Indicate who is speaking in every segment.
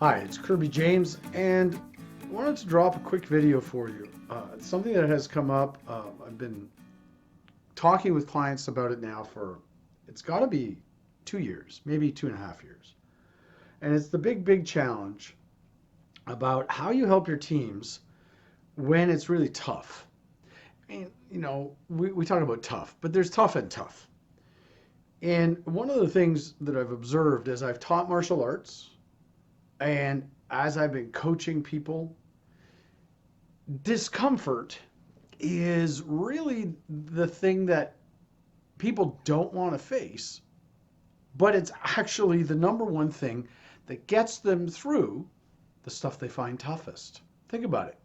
Speaker 1: Hi, it's Kirby James, and I wanted to drop a quick video for you. It's something that has come up. I've been talking with clients about it now for, it's got to be 2 years, maybe 2.5 years. And it's the big challenge about how you help your teams when it's really tough. I mean, we talk about tough, but there's tough and tough. And one of the things that I've observed as I've taught martial arts and as I've been coaching people, discomfort is really the thing that people don't want to face, but it's actually the number one thing that gets them through the stuff they find toughest. Think about it.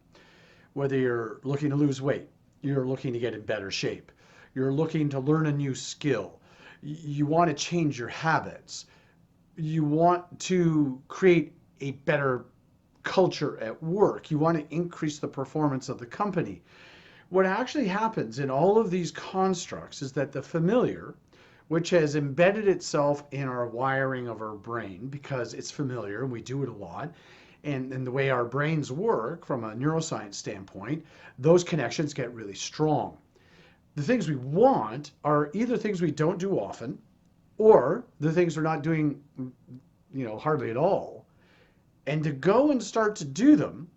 Speaker 1: Whether you're looking to lose weight, you're looking to get in better shape, you're looking to learn a new skill, you want to change your habits, you want to create a better culture at work, you want to increase the performance of the company. What actually happens in all of these constructs is that the familiar, which has embedded itself in our wiring of our brain because it's familiar and we do it a lot, and the way our brains work from a neuroscience standpoint, those connections get really strong. The things we want are either things we don't do often or the things we're not doing, hardly at all. And to go and start to do them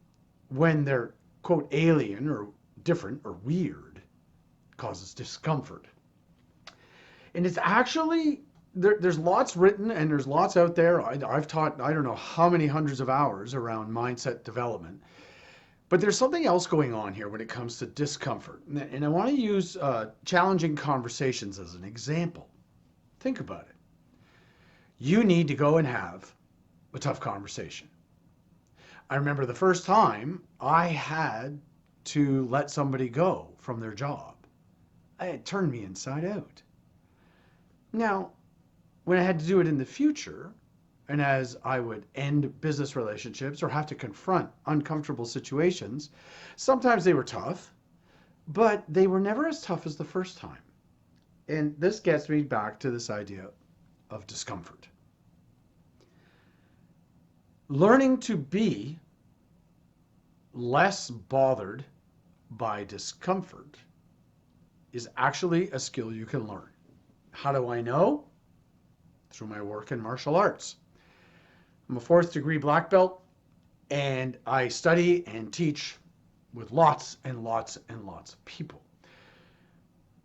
Speaker 1: when they're, quote, alien or different or weird causes discomfort. And it's actually, there's lots written and there's lots out there. I've taught, I don't know how many hundreds of hours around mindset development. But there's something else going on here when it comes to discomfort. And I want to use challenging conversations as an example. Think about it. You need to go and have a tough conversation. I remember the first time I had to let somebody go from their job. It turned me inside out. Now, when I had to do it in the future, and as I would end business relationships or have to confront uncomfortable situations, sometimes they were tough, but they were never as tough as the first time. And this gets me back to this idea of discomfort. Learning to be less bothered by discomfort is actually a skill you can learn. How do I know? Through my work in martial arts. I'm a 4th degree black belt, and I study and teach with lots and lots and lots of people.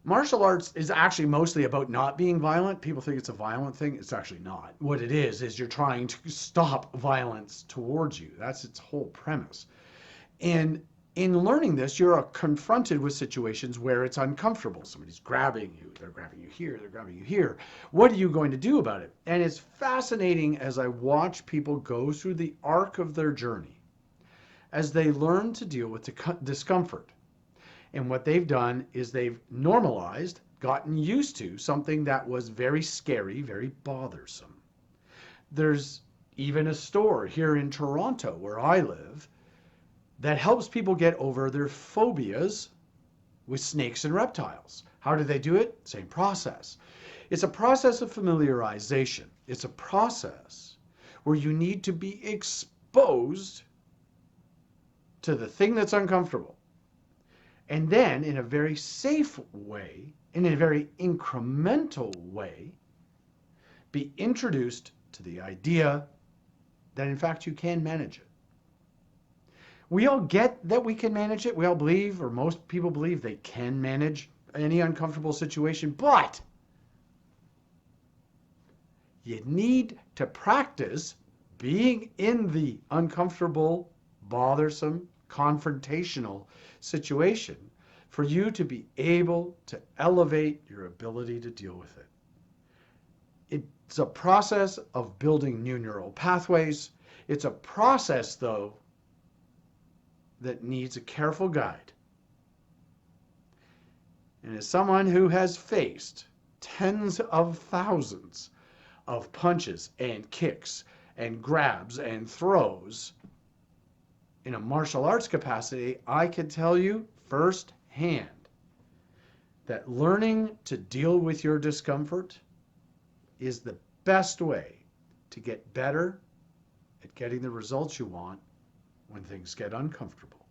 Speaker 1: Martial arts is actually mostly about not being violent. People think it's a violent thing. It's actually not. What it is you're trying to stop violence towards you. That's its whole premise. And in learning this, you're confronted with situations where it's uncomfortable. Somebody's grabbing you, they're grabbing you here, they're grabbing you here. What are you going to do about it? And it's fascinating as I watch people go through the arc of their journey as they learn to deal with discomfort. And what they've done is they've normalized, gotten used to something that was very scary, very bothersome. There's even a store here in Toronto where I live that helps people get over their phobias with snakes and reptiles. How do they do it? Same process. It's a process of familiarization. It's a process where you need to be exposed to the thing that's uncomfortable. And then in a very safe way, in a very incremental way, be introduced to the idea that in fact you can manage it. We all get that we can manage it. We all believe, or most people believe, they can manage any uncomfortable situation, but you need to practice being in the uncomfortable, bothersome, confrontational situation for you to be able to elevate your ability to deal with it. It's a process of building new neural pathways. It's a process, though, that needs a careful guide. And as someone who has faced tens of thousands of punches and kicks and grabs and throws in a martial arts capacity, I can tell you firsthand that learning to deal with your discomfort is the best way to get better at getting the results you want when things get uncomfortable.